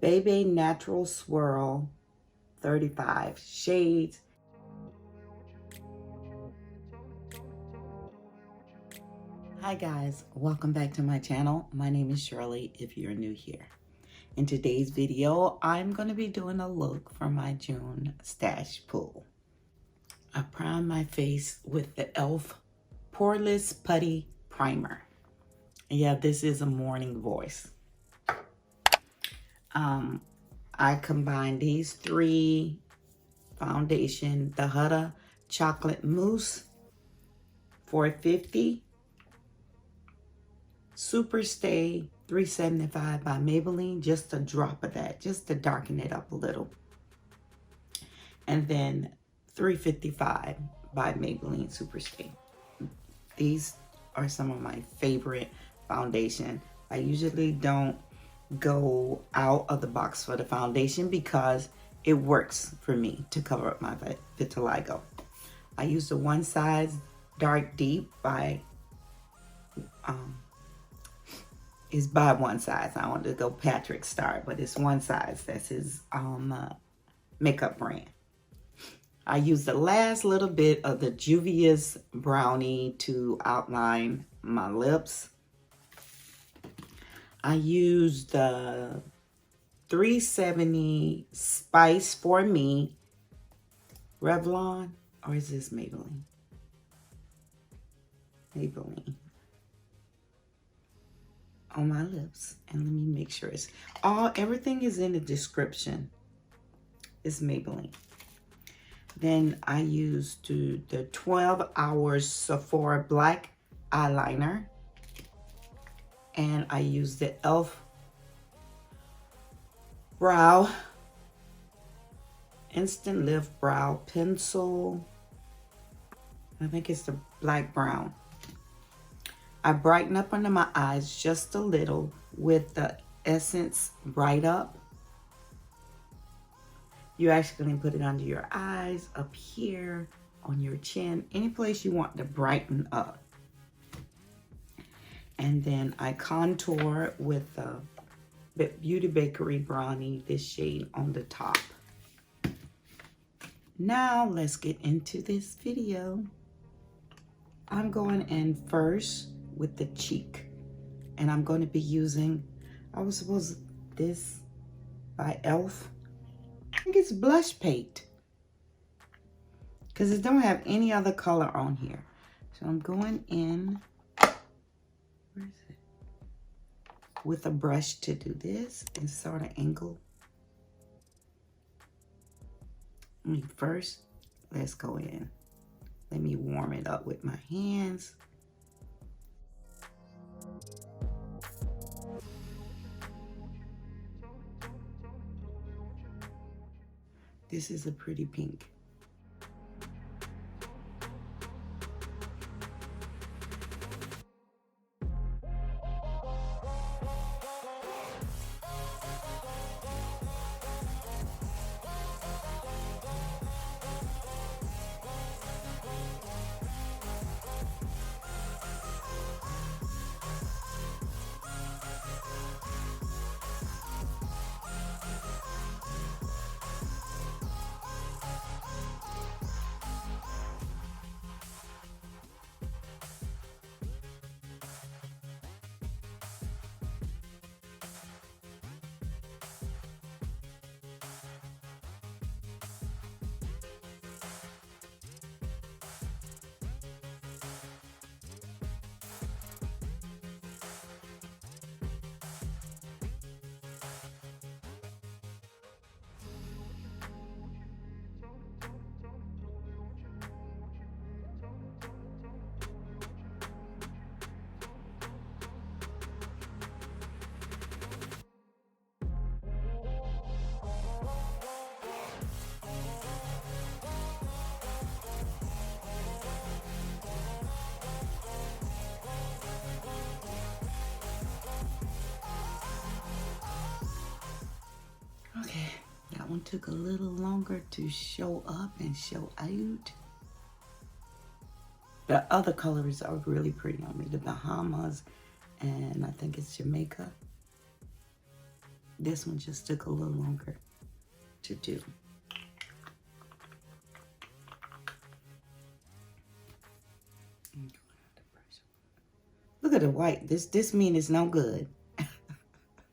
BeBe Natural Swirl 35 shades. Hi guys, welcome back to my channel. My name is Shirley if you're new here. In today's video, I'm going to be doing a look for my June stash pull. I prime my face with the e.l.f. Poreless Putty Primer. Yeah, this is a morning voice. I combined these three foundation, the Huda Chocolate Mousse 450, Super Stay 375 by Maybelline, just a drop of that, just to darken it up a little. And then 355 by Maybelline Super Stay. These are some of my favorite foundation. I usually don't go out of the box for the foundation because it works for me to cover up my vitiligo. I use the One Size Dark Deep by is by One Size. I wanted to go Patrick Star, but it's One Size. That's his makeup brand. I use the last little bit of the Juvia's Brownie to outline my lips. I use the 370 Spice for Me Revlon, or is this Maybelline? Maybelline on my lips, and let me make sure it's everything is in the description. It's Maybelline. Then I used the 12 Hours Sephora Black Eyeliner, and I used the e.l.f. Brow Instant Lift Brow Pencil. I think it's the black brown. I brighten up under my eyes just a little with the Essence Bright Up. You actually can put it under your eyes, up here, on your chin, any place you want to brighten up. And then I contour with the Beauty Bakery Brownie, this shade on the top. Now let's get into this video. I'm going in first with the cheek, and I'm going to be using, this by e.l.f. I think it's Blush Paint, because it don't have any other color on here. So I'm going in, where is it? With a brush to do this and sort of angle. First, let's go in. Let me warm it up with my hands. This is a pretty pink. Okay, that one took a little longer to show up and show out. The other colors are really pretty on me. The Bahamas and I think it's Jamaica. This one just took a little longer to do. Look at the white. This mean it's no good.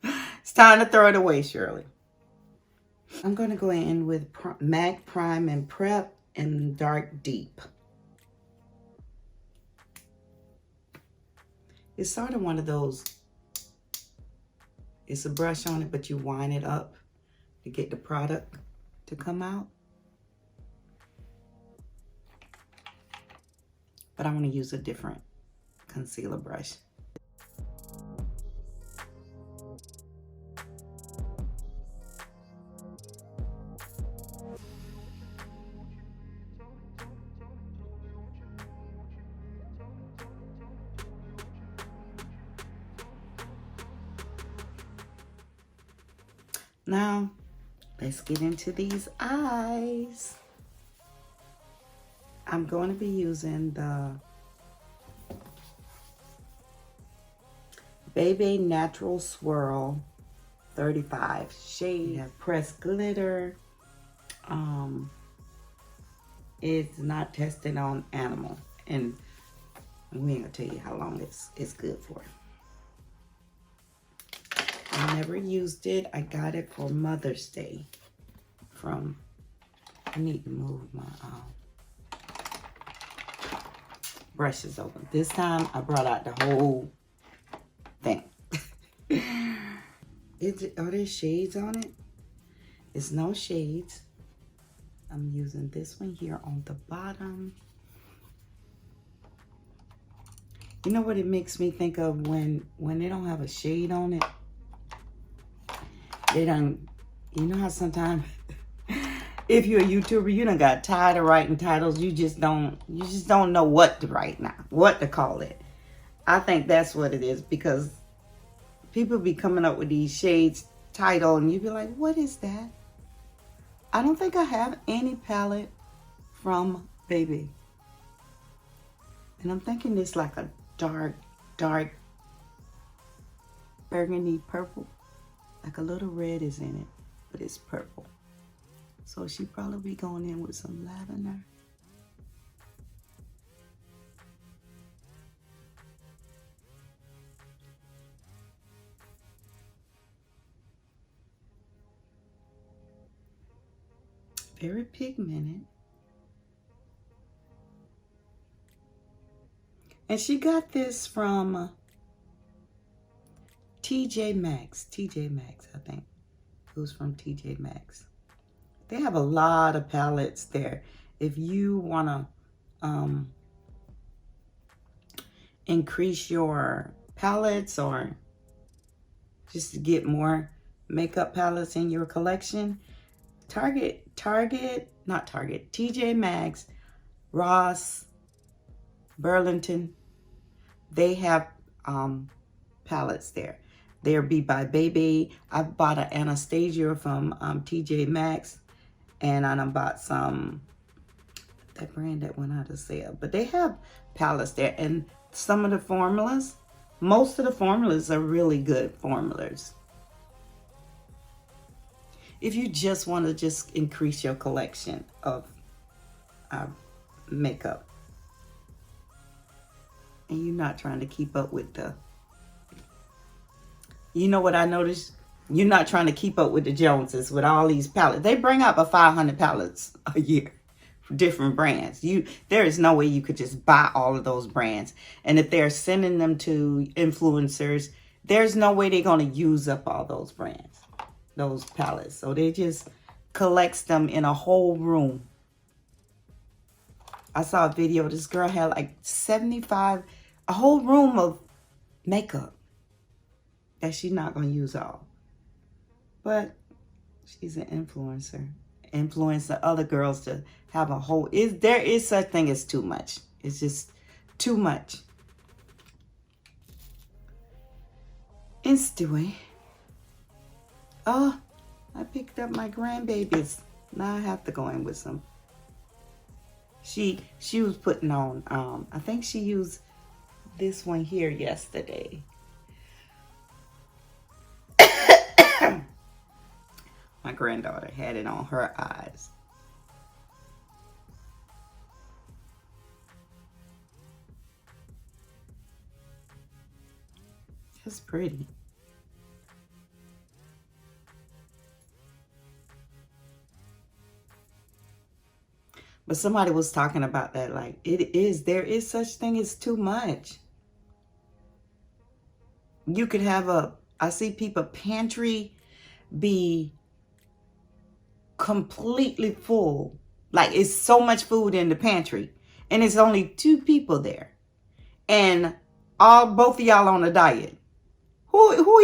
It's time to throw it away, Shirley. I'm going to go in with MAC Prime and Prep and Dark Deep. It's sort of one of those, it's a brush on it, but you wind it up to get the product to come out. But I want to use a different concealer brush. Now, let's get into these eyes. I'm going to be using the BeBe Natural Swirl 35 shade. You have pressed glitter. It's not tested on animal, and we ain't gonna tell you how long it's good for. I never used it. I got it for Mother's Day from, I need to move my brushes over. This time I brought out the whole thing. Are there shades on it? It's no shades. I'm using this one here on the bottom. You know what it makes me think of when they don't have a shade on it? They don't, you know how sometimes if you're a YouTuber, you done got tired of writing titles. You just don't know what to write now, what to call it. I think that's what it is, because people be coming up with these shades title and you be like, what is that? I don't think I have any palette from BeBe. And I'm thinking it's like a dark burgundy purple. Like a little red is in it, but it's purple. So she probably be going in with some lavender. Very pigmented. And she got this from TJ Maxx. TJ Maxx, I think. It was from TJ Maxx. They have a lot of palettes there. If you want to increase your palettes or just to get more makeup palettes in your collection, TJ Maxx, Ross, Burlington, they have palettes there. They're by BeBe. I bought an Anastasia from TJ Maxx, and I done bought some, that brand that went out of sale. But they have palettes there, and some of the formulas, most of the formulas are really good formulas. If you just want to just increase your collection of makeup, and you're not trying to keep up with the, you know what I noticed? You're not trying to keep up with the Joneses with all these palettes. They bring out about 500 palettes a year, different brands. There is no way you could just buy all of those brands. And if they're sending them to influencers, there's no way they're going to use up all those brands, those palettes. So they just collects them in a whole room. I saw a video. This girl had like 75, a whole room of makeup that she's not going to use all. But she's an influencer. Influence the other girls to have a whole, there is such thing as too much. It's just too much. And Stewie. Oh, I picked up my grandbabies. Now I have to go in with some. She was putting on, I think she used this one here yesterday. My granddaughter had it on her eyes. It's pretty. But somebody was talking about that, like, there is such thing as too much. You could have I see people pantry be completely full. Like, it's so much food in the pantry, and it's only 2 people there. And both of y'all on a diet. Who who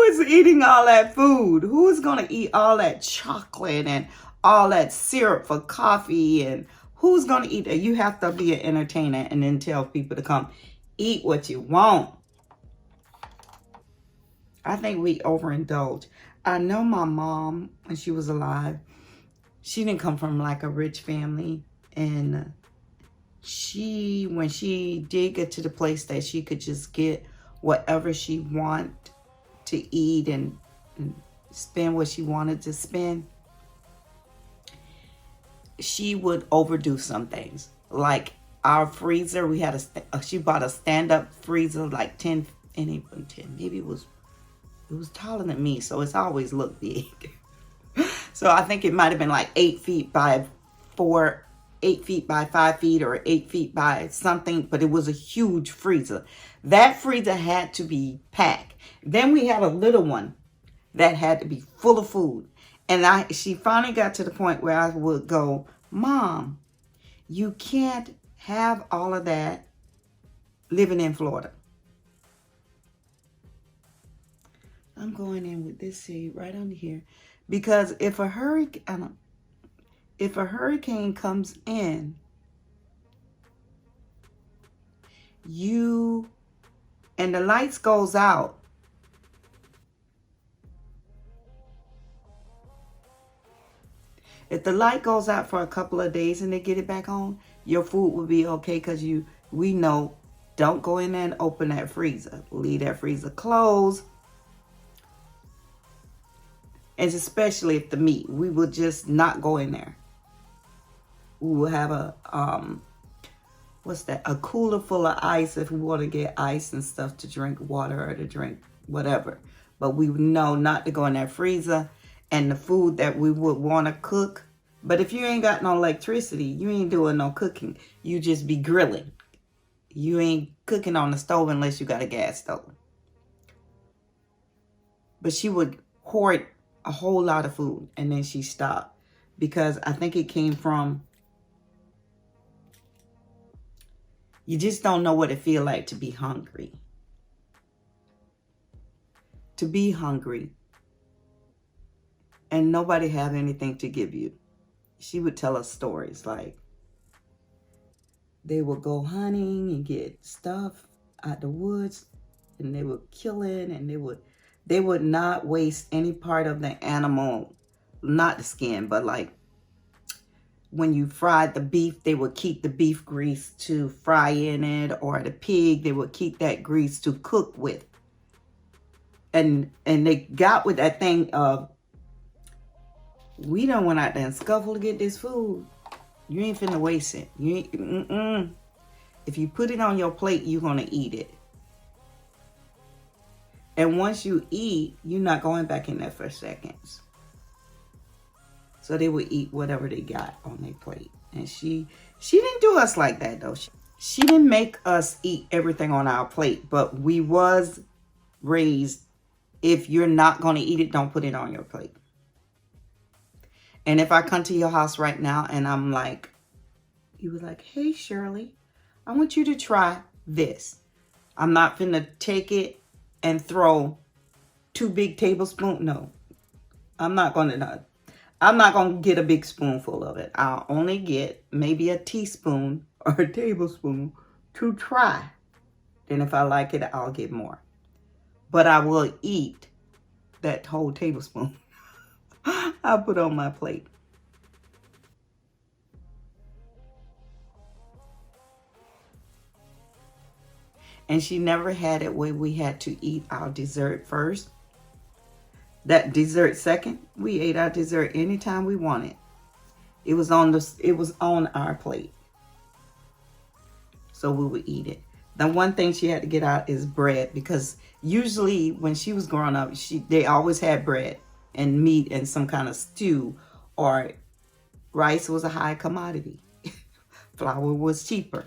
is eating all that food? Who is going to eat all that chocolate and all that syrup for coffee? And who's going to eat that? You have to be an entertainer and then tell people to come eat what you want. I think we overindulge. I know my mom, when she was alive, she didn't come from like a rich family. And when she did get to the place that she could just get whatever she wanted to eat and spend what she wanted to spend, she would overdo some things. Like our freezer, she bought a stand-up freezer, like 10, and even 10, maybe it was taller than me, so it's always looked big. So I think it might have been like 8 feet by 8 feet by 5 feet, or 8 feet by something, but it was a huge freezer. That freezer had to be packed. Then we had a little one that had to be full of food. And she finally got to the point where I would go, Mom, you can't have all of that living in Florida. I'm going in with this seed right under here. Because if a hurricane comes in, and the lights goes out, if the light goes out for a couple of days and they get it back on, your food will be okay, because we know, don't go in there and open that freezer. Leave that freezer closed. And especially if the meat, we will just not go in there. We will have a cooler full of ice if we want to get ice and stuff to drink water or to drink whatever. But we know not to go in that freezer. And the food that we would want to cook. But if you ain't got no electricity, you ain't doing no cooking. You just be grilling. You ain't cooking on the stove unless you got a gas stove. But she would hoard a whole lot of food, and then she stopped. Because I think it came from, you just don't know what it feels like to be hungry. To be hungry. And nobody have anything to give you. She would tell us stories like they would go hunting and get stuff out the woods, and they would kill it, and they would not waste any part of the animal, not the skin, but like when you fried the beef, they would keep the beef grease to fry in it, or the pig, they would keep that grease to cook with. And they got with that thing of, we done went out there and scuffled to get this food. You ain't finna waste it. You ain't, If you put it on your plate, you're gonna eat it. And once you eat, you're not going back in there for seconds. So they would eat whatever they got on their plate. And she didn't do us like that, though. She didn't make us eat everything on our plate. But we was raised, if you're not going to eat it, don't put it on your plate. And if I come to your house right now and I'm like, you was like, hey, Shirley, I want you to try this. I'm not finna take it and throw 2 big tablespoons. No, I'm not gonna get a big spoonful of it. I'll only get maybe a teaspoon or a tablespoon to try. Then if I like it, I'll get more. But I will eat that whole tablespoon I put on my plate. And she never had it where we had to eat our dessert first. That dessert second, we ate our dessert anytime we wanted. It was on our plate. So we would eat it. The one thing she had to get out is bread, because usually when she was growing up, they always had bread and meat and some kind of stew, or rice was a high commodity. Flour was cheaper.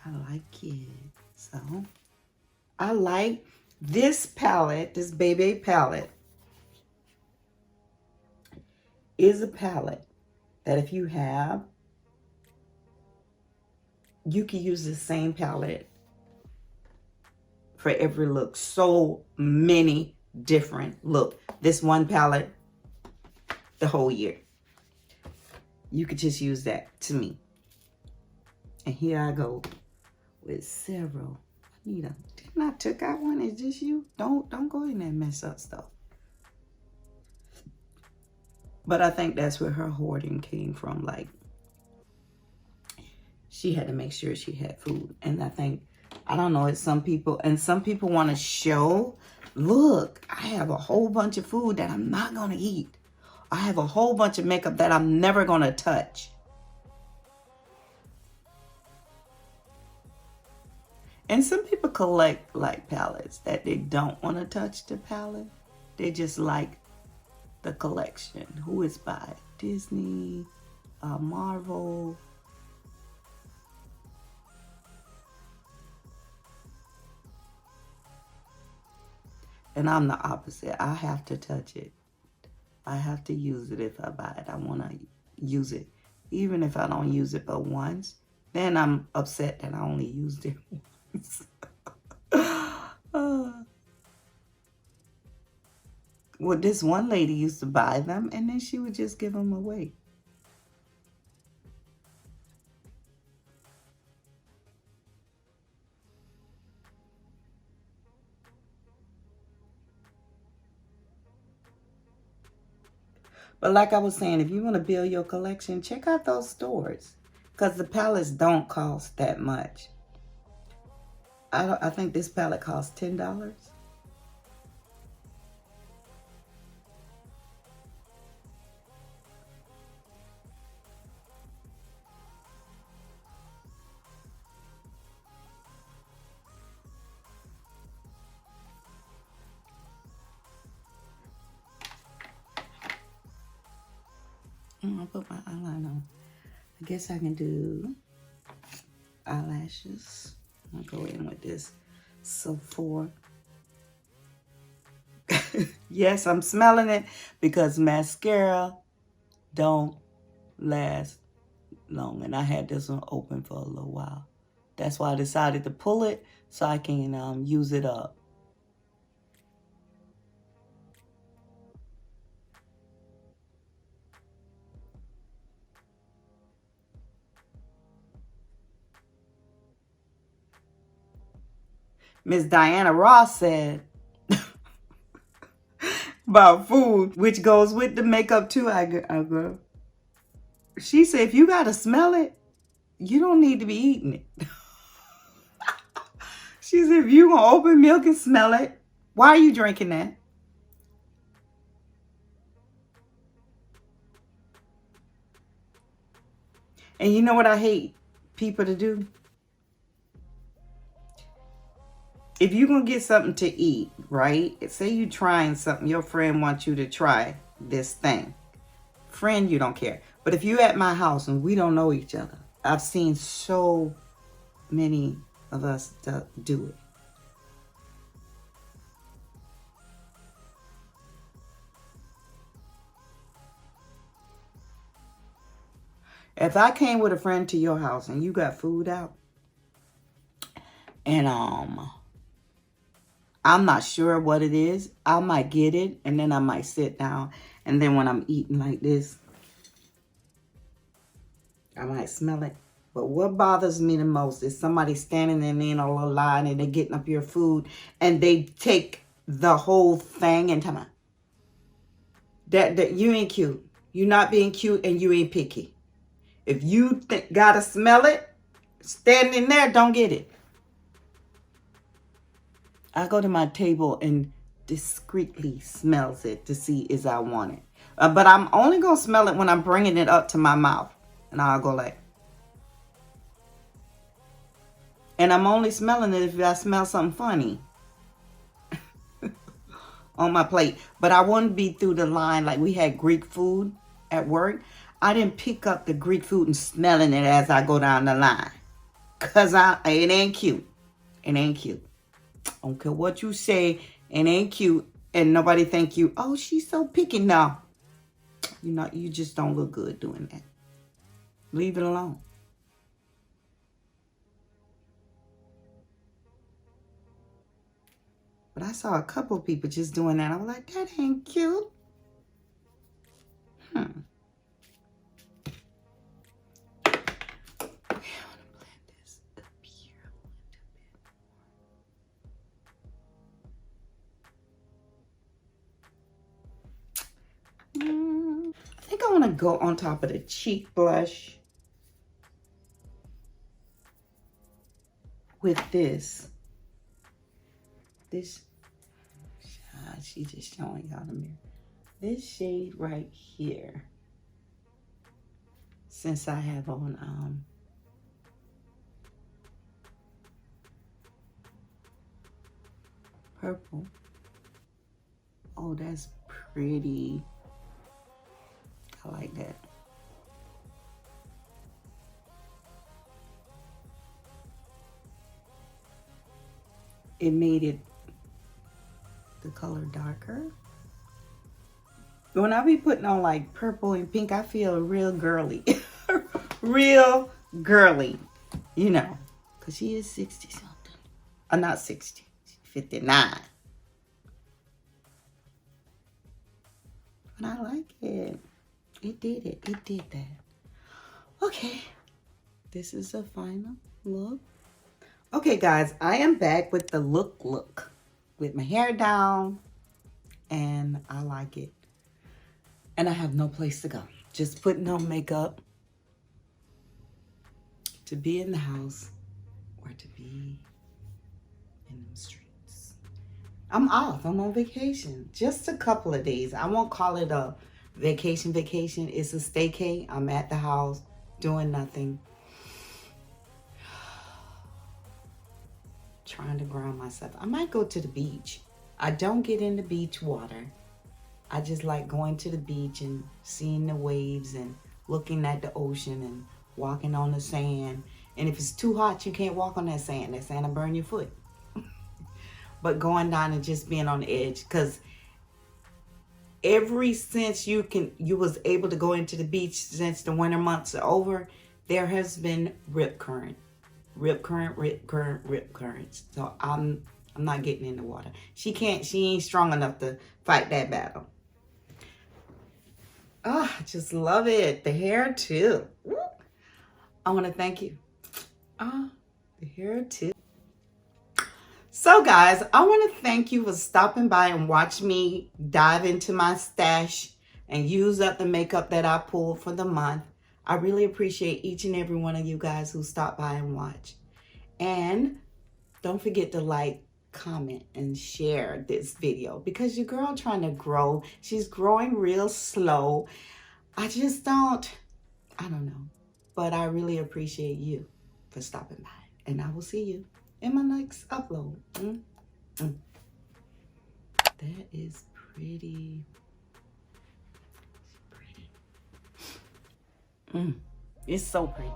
I like it. So I like this palette, this BeBe palette is a palette that if you have, you can use the same palette for every look. So many different look. This one palette, the whole year. You could just use that to me. And here I go with several. Anita, didn't I took out one? Is this you? Don't go in there and mess up stuff. But I think that's where her hoarding came from. Like, she had to make sure she had food. And I think, I don't know, it's some people, and some people want to show, look, I have a whole bunch of food that I'm not going to eat. I have a whole bunch of makeup that I'm never going to touch. And some people collect like palettes that they don't want to touch the palette. They just like the collection. Who is by? Disney, Marvel. And I'm the opposite. I have to touch it. I have to use it if I buy it. I want to use it. Even if I don't use it but once, then I'm upset that I only used it once. Well, this one lady used to buy them and then she would just give them away. But like I was saying, if you want to build your collection, check out those stores. Because the palettes don't cost that much. I think this palette costs $10. I'll put my eyeliner on. I guess I can do eyelashes. I'll go in with this Sephora. Yes, I'm smelling it because mascara don't last long. And I had this one open for a little while. That's why I decided to pull it so I can use it up. Miss Diana Ross said about food, which goes with the makeup too, I girl. She said, if you got to smell it, you don't need to be eating it. She said, if you going to open milk and smell it, why are you drinking that? And you know what I hate people to do? If you're going to get something to eat, right? Say you're trying something, your friend wants you to try this thing. Friend, you don't care. But if you're at my house and we don't know each other, I've seen so many of us do it. If I came with a friend to your house and you got food out, and I'm not sure what it is, I might get it and then I might sit down, and then when I'm eating like this, I might smell it. But what bothers me the most is somebody standing in a little line and they're getting up your food and they take the whole thing and tell me that you ain't cute. You're not being cute and you ain't picky. If you gotta smell it, standing there, don't get it. I go to my table and discreetly smells it to see is I want it. But I'm only going to smell it when I'm bringing it up to my mouth. And I'll go like. And I'm only smelling it if I smell something funny on my plate. But I wouldn't be through the line like we had Greek food at work. I didn't pick up the Greek food and smelling it as I go down the line. Because it ain't cute. It ain't cute. I don't care what you say. It ain't cute. And nobody think you, oh, she's so picky. No. You just don't look good doing that. Leave it alone. But I saw a couple of people just doing that. I was like, that ain't cute. I want to blend this up here a little bit. I think I want to go on top of the cheek blush with this. She's just showing y'all the mirror. This shade right here. Since I have on purple. Oh, that's pretty. I like that. It made it the color darker. When I be putting on like purple and pink, I feel real girly. Real girly, you know, because she is 60 something. Not 60, 59. But I like it. It did it. It did that. Okay. This is the final look. Okay, guys, I am back with the look. With my hair down. And I like it. And I have no place to go. Just putting on makeup. To be in the house. Or to be in the streets. I'm off. I'm on vacation. Just a couple of days. I won't call it a vacation. It's a staycay. I'm at the house doing nothing. Trying to ground myself. I might go to the beach. I don't get in the beach water. I just like going to the beach and seeing the waves and looking at the ocean and walking on the sand. And if it's too hot, you can't walk on that sand. That sand will burn your foot. But going down and just being on the edge, because since you was able to go into the beach since the winter months are over, there has been rip currents. So I'm not getting in the water. She ain't strong enough to fight that battle. Oh, I just love it. The hair too. Woo. I want to thank you. The hair too. So guys, I want to thank you for stopping by and watch me dive into my stash and use up the makeup that I pulled for the month. I really appreciate each and every one of you guys who stopped by and watch. And don't forget to like, comment, and share this video because your girl trying to grow. She's growing real slow. I don't know. But I really appreciate you for stopping by. And I will see you in my next upload. That is pretty. It's so pretty.